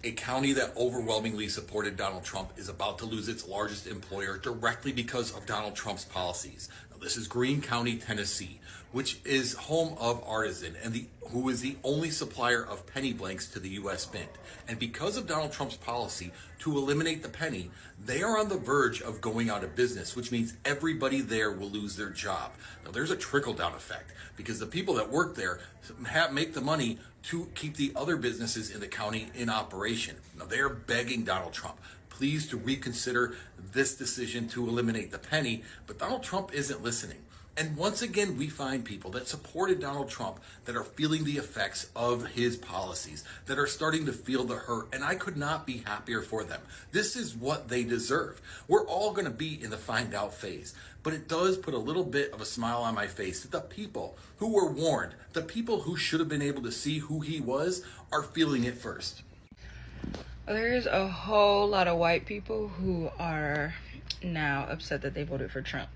A county that overwhelmingly supported Donald Trump is about to lose its largest employer directly because of Donald Trump's policies. Now, this is Greene County, Tennessee, which is home of Artisan and who is the only supplier of penny blanks to the U.S. Mint. And because of Donald Trump's policy to eliminate the penny, they are on the verge of going out of business, which means everybody there will lose their job. Now, there's a trickle-down effect because the people that work there make the money to keep the other businesses in the county in operation. Now, they are begging Donald Trump, please, to reconsider this decision to eliminate the penny, but Donald Trump isn't listening. And once again, we find people that supported Donald Trump that are feeling the effects of his policies, that are starting to feel the hurt, and I could not be happier for them. This is what they deserve. We're all going to be in the find out phase, but it does put a little bit of a smile on my face that the people who were warned, the people who should have been able to see who he was, are feeling it first. There's a whole lot of white people who are now upset that they voted for Trump.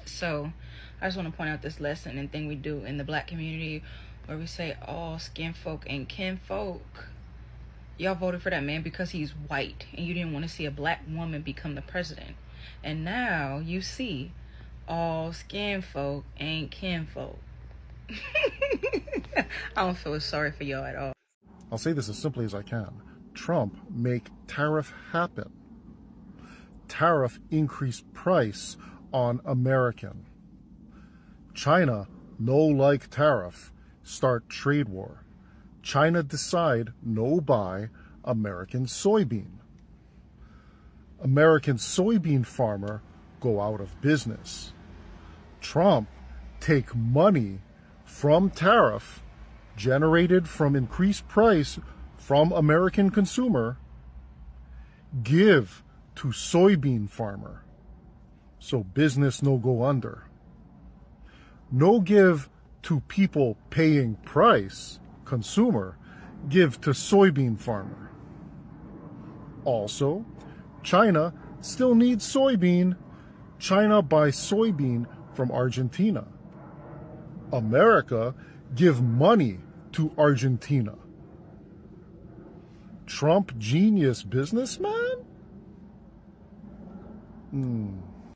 So I just want to point out this lesson and thing we do in the black community where we say all skin folk and kin folk. Y'all voted for that man because he's white and you didn't want to see a black woman become the president. And now you see all skin folk and kin folk. I don't feel sorry for y'all at all. I'll say this as simply as I can. Trump make tariff happen. Tariff increase price on American. China no like tariff, start trade war. China decide no buy American soybean. American soybean farmer go out of business. Trump take money from tariff generated from increased price from American consumer, give to soybean farmer. So business no go under. No give to people paying price, consumer, give to soybean farmer. Also, China still needs soybean. China buys soybean from Argentina. America give money to Argentina. Trump genius businessman?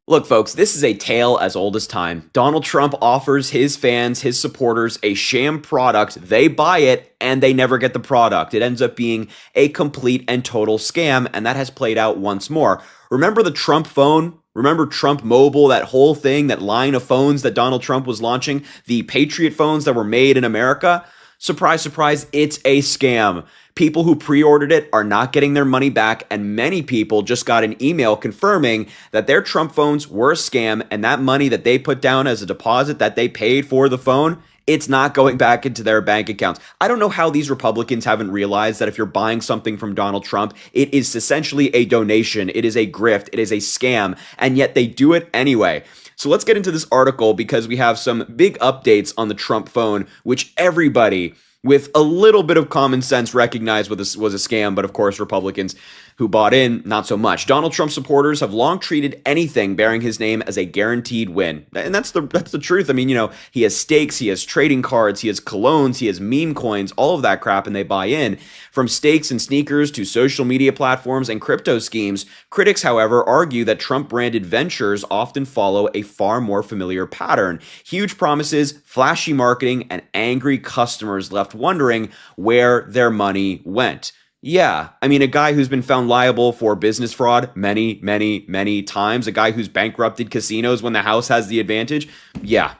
Look, folks, this is a tale as old as time. Donald Trump offers his fans, his supporters, a sham product. They buy it, and they never get the product. It ends up being a complete and total scam, and that has played out once more. Remember the Trump phone? Remember Trump Mobile, that whole thing, that line of phones that Donald Trump was launching? The Patriot phones that were made in America? Surprise, surprise, it's a scam. People who pre-ordered it are not getting their money back, and many people just got an email confirming that their Trump phones were a scam, and that money that they put down as a deposit that they paid for the phone, it's not going back into their bank accounts. I don't know how these Republicans haven't realized that if you're buying something from Donald Trump, it is essentially a donation, it is a grift, it is a scam, and yet they do it anyway. So let's get into this article because we have some big updates on the Trump phone, which everybody with a little bit of common sense recognized was a scam, but of course Republicans who bought in, not so much. Donald Trump supporters have long treated anything bearing his name as a guaranteed win. And that's the truth. I mean, you know, he has stakes, he has trading cards, he has colognes, he has meme coins, all of that crap, and they buy in. From stakes and sneakers to social media platforms and crypto schemes, critics, however, argue that Trump-branded ventures often follow a far more familiar pattern. Huge promises, flashy marketing, and angry customers left wondering where their money went. Yeah, I mean, a guy who's been found liable for business fraud many, many, many times, a guy who's bankrupted casinos when the house has the advantage. Yeah.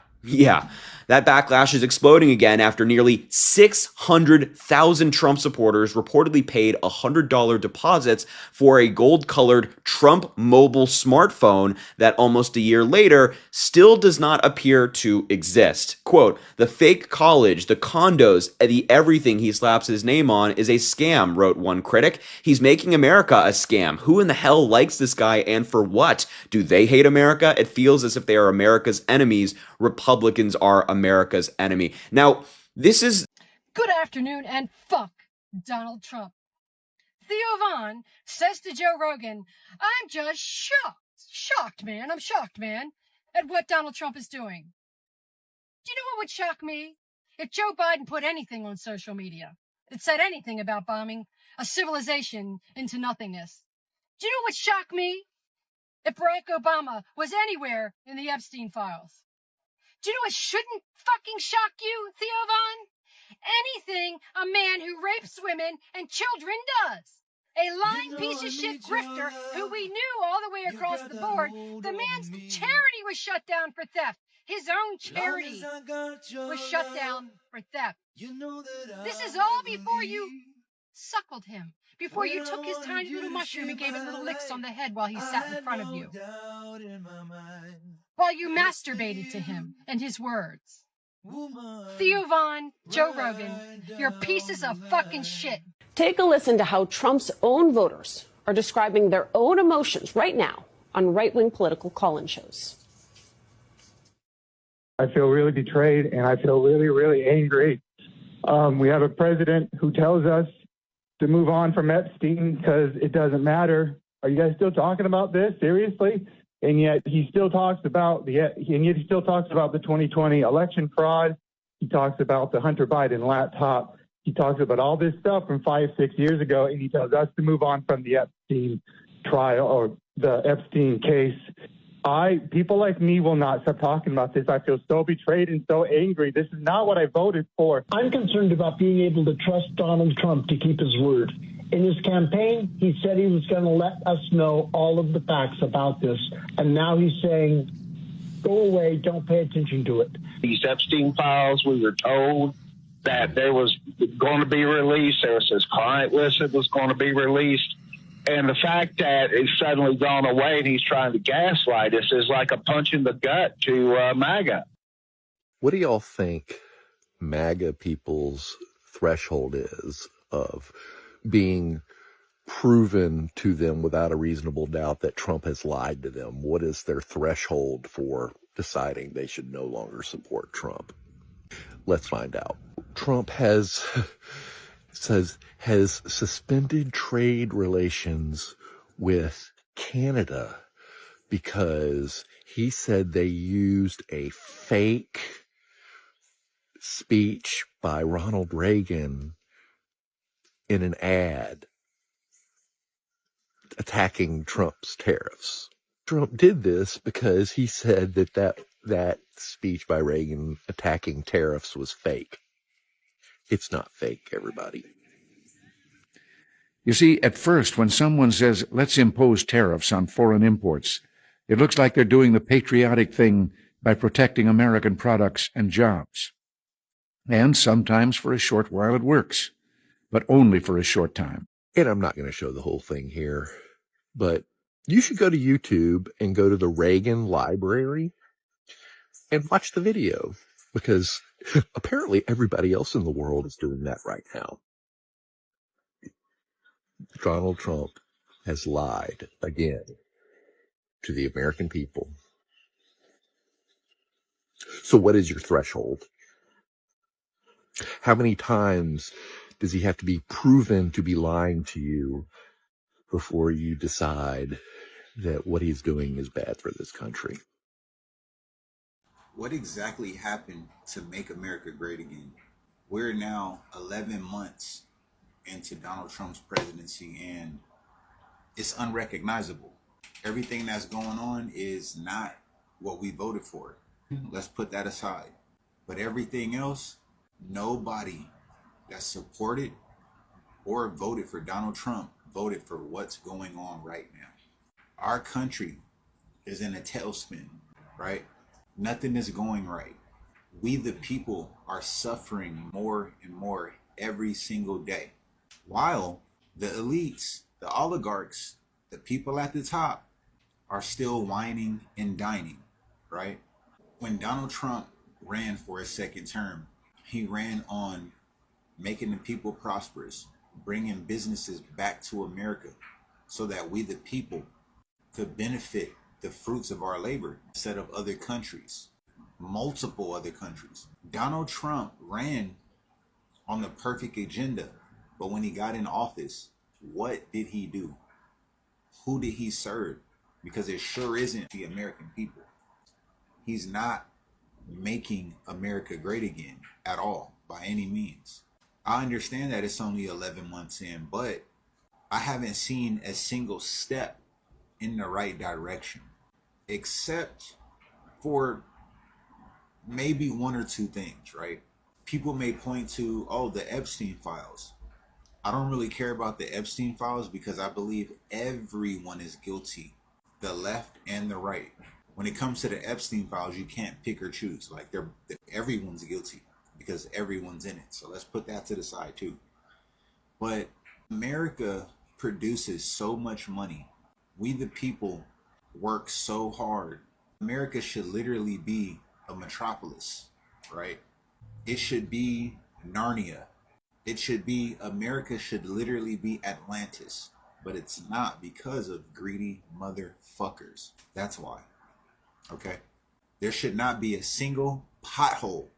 That backlash is exploding again after nearly 600,000 Trump supporters reportedly paid $100 deposits for a gold-colored Trump mobile smartphone that almost a year later still does not appear to exist. Quote, the fake college, the condos, the everything he slaps his name on is a scam, wrote one critic. He's making America a scam. Who in the hell likes this guy and for what? Do they hate America? It feels as if they are America's enemies. Republicans are America's enemy. Now, this is... Good afternoon and fuck Donald Trump. Theo Vaughn says to Joe Rogan, I'm just shocked, man. I'm shocked, man, at what Donald Trump is doing. Do you know what would shock me? If Joe Biden put anything on social media that said anything about bombing a civilization into nothingness. Do you know what shocked me? If Barack Obama was anywhere in the Epstein files. Do you know what shouldn't fucking shock you, Theo Von? Anything a man who rapes women and children does. A lying piece of shit grifter who we knew all the way across the board. The man's charity was shut down for theft. His own charity was shut down for theft. This is all before you suckled him, before you took his tiny little mushroom and gave it little licks on the head while he sat in front of you, while you masturbated to him and his words. Theo Von, Joe Rogan, you're pieces of fucking shit. Take a listen to how Trump's own voters are describing their own emotions right now on right-wing political call-in shows. I feel really betrayed, and I feel really, really angry. We have a president who tells us to move on from Epstein because it doesn't matter. Are you guys still talking about this? Seriously? And yet he still talks about the 2020 election fraud. He talks about the Hunter Biden laptop. He talks about all this stuff from 5-6 years ago, and he tells us to move on from the Epstein trial or the Epstein case. People like me will not stop talking about this. I feel so betrayed and so angry. This is not what I voted for. I'm concerned about being able to trust Donald Trump to keep his word. In his campaign, he said he was going to let us know all of the facts about this. And now he's saying, go away, don't pay attention to it. These Epstein files, we were told that there was going to be released. There was this client list that was going to be released. And the fact that it's suddenly gone away and he's trying to gaslight us is like a punch in the gut to MAGA. What do y'all think MAGA people's threshold is of being proven to them without a reasonable doubt that Trump has lied to them? What is their threshold for deciding they should no longer support Trump? Let's find out. Trump has suspended trade relations with Canada because he said they used a fake speech by Ronald Reagan in an ad attacking Trump's tariffs. Trump did this because he said that speech by Reagan attacking tariffs was fake. It's not fake, everybody. You see, at first, when someone says, let's impose tariffs on foreign imports, it looks like they're doing the patriotic thing by protecting American products and jobs. And sometimes for a short while it works, but only for a short time. And I'm not going to show the whole thing here, but you should go to YouTube and go to the Reagan Library and watch the video, because apparently everybody else in the world is doing that right now. Donald Trump has lied again to the American people. So what is your threshold? How many times does he have to be proven to be lying to you before you decide that what he's doing is bad for this country? What exactly happened to make America great again? We're now 11 months into Donald Trump's presidency, and it's unrecognizable. Everything that's going on is not what we voted for. Let's put that aside. But everything else, nobody that supported or voted for Donald Trump voted for what's going on right now. Our country is in a tailspin, right? Nothing is going right. We, the people, are suffering more and more every single day. While the elites, the oligarchs, the people at the top are still whining and dining, right? When Donald Trump ran for his second term, he ran on making the people prosperous, bringing businesses back to America so that we, the people, could benefit the fruits of our labor instead of other countries, multiple other countries. Donald Trump ran on the perfect agenda, but when he got in office, what did he do? Who did he serve? Because it sure isn't the American people. He's not making America great again at all, by any means. I understand that it's only 11 months in, but I haven't seen a single step in the right direction, except for maybe one or two things, right? People may point to, oh, the Epstein files. I don't really care about the Epstein files because I believe everyone is guilty, the left and the right. When it comes to the Epstein files, you can't pick or choose. Like everyone's guilty because everyone's in it. So let's put that to the side too. But America produces so much money. We the people work so hard. America should literally be a metropolis, right? It should be Narnia. It should be, America should literally be Atlantis, but it's not because of greedy motherfuckers. That's why. Okay? There should not be a single pothole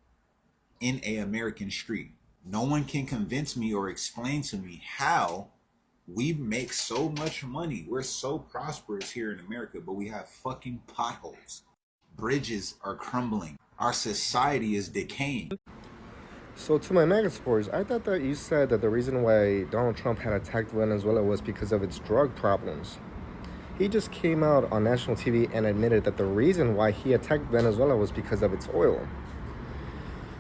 in a American street. No one can convince me or explain to me how we make so much money. We're so prosperous here in America, but we have fucking potholes. Bridges are crumbling. Our society is decaying. So to my MAGA supporters, I thought that you said that the reason why Donald Trump had attacked Venezuela was because of its drug problems. He just came out on national TV and admitted that the reason why he attacked Venezuela was because of its oil.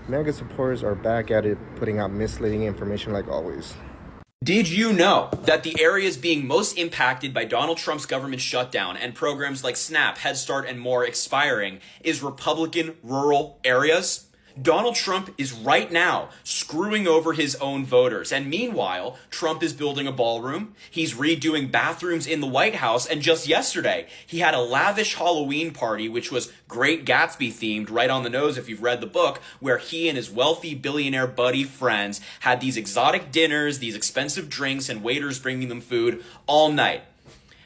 MAGA supporters are back at it, putting out misleading information like always. Did you know that the areas being most impacted by Donald Trump's government shutdown and programs like SNAP, Head Start, and more expiring is Republican rural areas? Donald Trump is right now screwing over his own voters. And meanwhile, Trump is building a ballroom. He's redoing bathrooms in the White House. And just yesterday, he had a lavish Halloween party, which was Great Gatsby themed, right on the nose if you've read the book, where he and his wealthy billionaire buddy friends had these exotic dinners, these expensive drinks, and waiters bringing them food all night.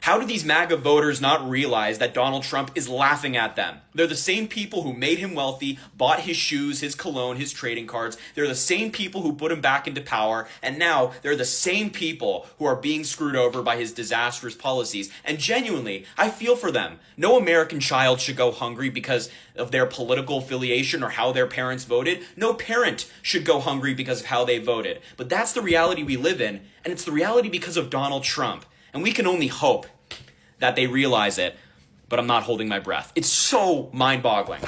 How do these MAGA voters not realize that Donald Trump is laughing at them? They're the same people who made him wealthy, bought his shoes, his cologne, his trading cards. They're the same people who put him back into power. And now they're the same people who are being screwed over by his disastrous policies. And genuinely, I feel for them. No American child should go hungry because of their political affiliation or how their parents voted. No parent should go hungry because of how they voted. But that's the reality we live in. And it's the reality because of Donald Trump. And we can only hope that they realize it, but I'm not holding my breath. It's so mind-boggling.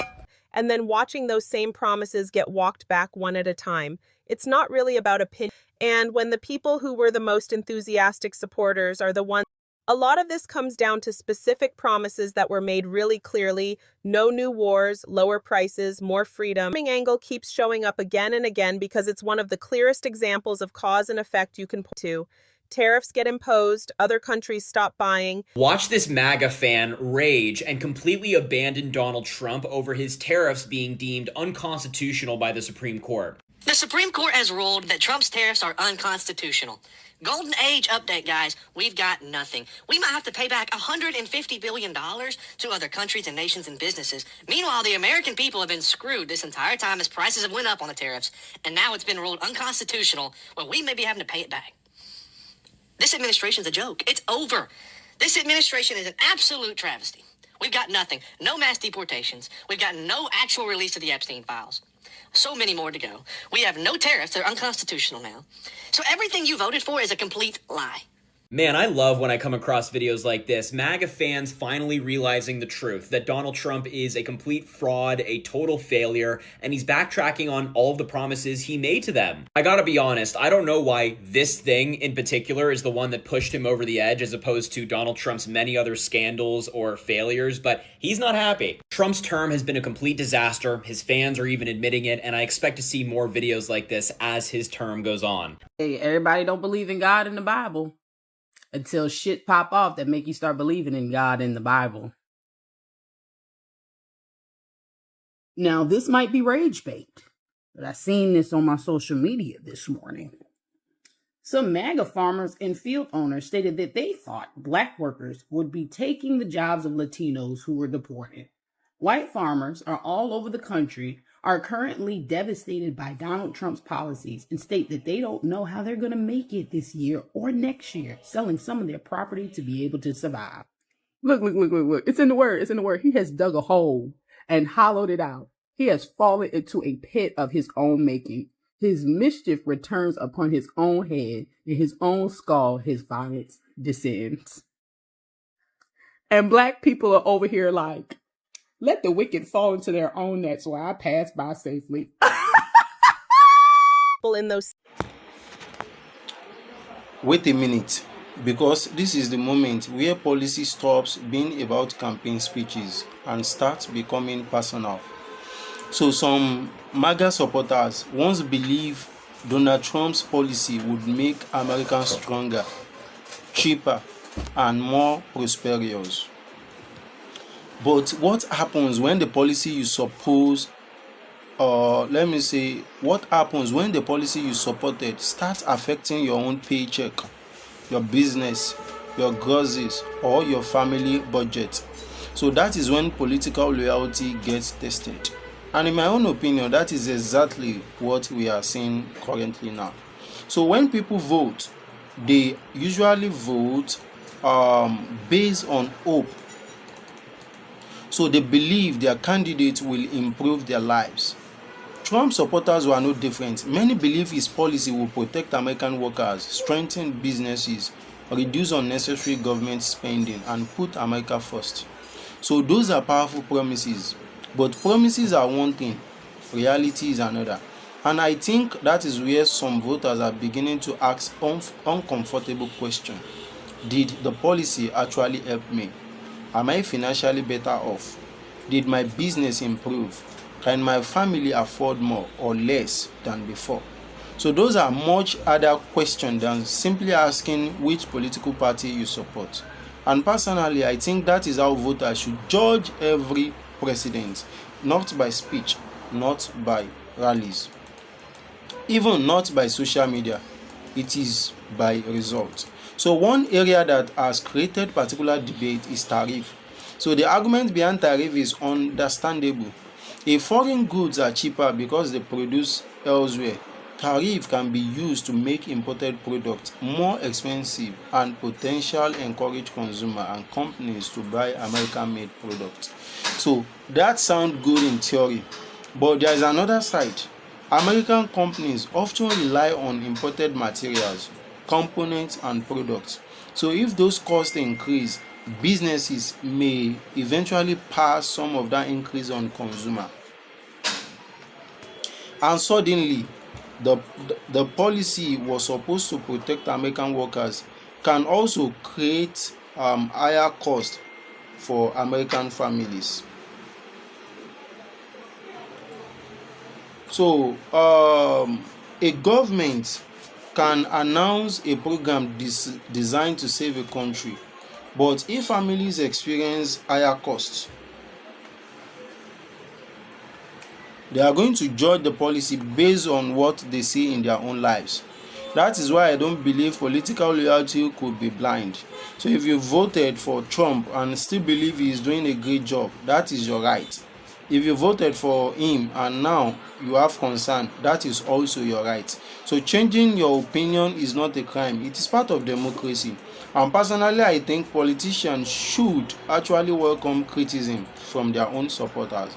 And then watching those same promises get walked back one at a time. It's not really about opinion. And when the people who were the most enthusiastic supporters are the ones, a lot of this comes down to specific promises that were made really clearly. No new wars, lower prices, more freedom. The angle keeps showing up again and again because it's one of the clearest examples of cause and effect you can point to. Tariffs get imposed, other countries stop buying. Watch this MAGA fan rage and completely abandon Donald Trump over his tariffs being deemed unconstitutional by the Supreme Court. The Supreme Court has ruled that Trump's tariffs are unconstitutional. Golden age update, guys. We've got nothing. We might have to pay back $150 billion to other countries and nations and businesses. Meanwhile, the American people have been screwed this entire time as prices have went up on the tariffs, and now it's been ruled unconstitutional, where we may be having to pay it back. This administration's a joke. It's over. This administration is an absolute travesty. We've got nothing. No mass deportations. We've got no actual release of the Epstein files. So many more to go. We have no tariffs. They're unconstitutional now. So everything you voted for is a complete lie. Man, I love when I come across videos like this. MAGA fans finally realizing the truth, that Donald Trump is a complete fraud, a total failure, and he's backtracking on all of the promises he made to them. I gotta be honest, I don't know why this thing in particular is the one that pushed him over the edge as opposed to Donald Trump's many other scandals or failures, but he's not happy. Trump's term has been a complete disaster. His fans are even admitting it, and I expect to see more videos like this as his term goes on. Hey, everybody don't believe in God in the Bible. Until shit pop off that make you start believing in God in the Bible. Now, this might be rage bait, but I seen this on my social media this morning. Some MAGA farmers and field owners stated that they thought black workers would be taking the jobs of Latinos who were deported. White farmers are all over the country are currently devastated by Donald Trump's policies and state that they don't know how they're going to make it this year or next year, selling some of their property to be able to survive. Look. It's in the word. He has dug a hole and hollowed it out. He has fallen into a pit of his own making. his mischief returns upon his own head, and his own skull his violence descends. And black people are over here like, let the wicked fall into their own nets while I pass by safely. In those. Wait a minute, because this is the moment where policy stops being about campaign speeches and starts becoming personal. So some MAGA supporters once believed Donald Trump's policy would make America stronger, cheaper, and more prosperous. But what happens when the policy you suppose, what happens when the policy you supported starts affecting your own paycheck, your business, your groceries, or your family budget? So that is when political loyalty gets tested. And in my own opinion, that is exactly what we are seeing currently now. So when people vote, they usually vote based on hope. So they believe their candidate will improve their lives. Trump supporters were no different. Many believe his policy will protect American workers, strengthen businesses, reduce unnecessary government spending, and put America first. So those are powerful promises. But promises are one thing, reality is another. And I think that is where some voters are beginning to ask uncomfortable questions. Did the policy actually help me? Am I financially better off? Did my business improve? Can my family afford more or less than before? So those are much harder questions than simply asking which political party you support. And personally, I think that is how voters should judge every president, not by speech, not by rallies, even not by social media. It is by results. So one area that has created particular debate is tariff. So the argument behind tariff is understandable. If foreign goods are cheaper because they produce elsewhere, tariff can be used to make imported products more expensive and potentially encourage consumers and companies to buy American-made products. So that sounds good in theory, but there is another side. American companies often rely on imported materials, components, and products. So if those costs increase, businesses may eventually pass some of that increase on consumer. And suddenly, the policy was supposed to protect American workers can also create higher costs for American families. So a government can announce a program designed to save a country, but if families experience higher costs, they are going to judge the policy based on what they see in their own lives. That is why I don't believe political loyalty could be blind. So if you voted for Trump and still believe he is doing a great job, that is your right. If you voted for him and now you have concern, that is also your right. So changing your opinion is not a crime. It is part of democracy. And personally, I think politicians should actually welcome criticism from their own supporters.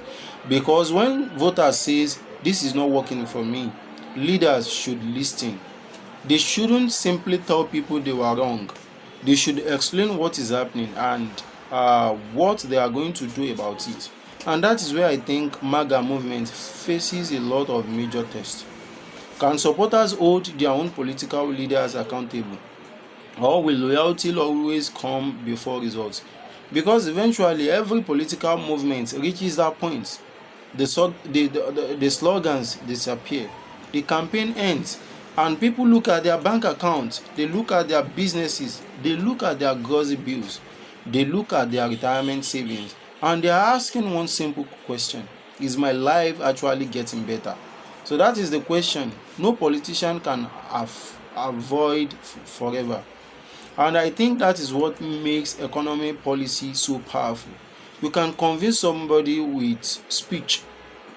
Because when voters says this is not working for me, leaders should listen. They shouldn't simply tell people they were wrong. They should explain what is happening and what they are going to do about it. And that is where I think MAGA movement faces a lot of major tests. Can supporters hold their own political leaders accountable? Or will loyalty always come before results? Because eventually every political movement reaches that point. The slogans disappear, the campaign ends, and people look at their bank accounts, they look at their businesses, they look at their grocery bills, they look at their retirement savings, and they are asking one simple question: is my life actually getting better? So that is the question no politician can avoid forever. And I think that is what makes economic policy so powerful. You can convince somebody with speech,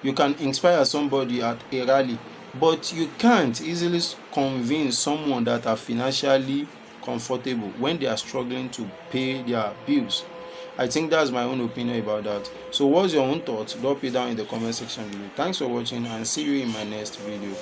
you can inspire somebody at a rally, but you can't easily convince someone that are financially comfortable when they are struggling to pay their bills. I think that's my own opinion about that. So what's your own thoughts? Drop it down in the comment section below. Thanks for watching and see you in my next video.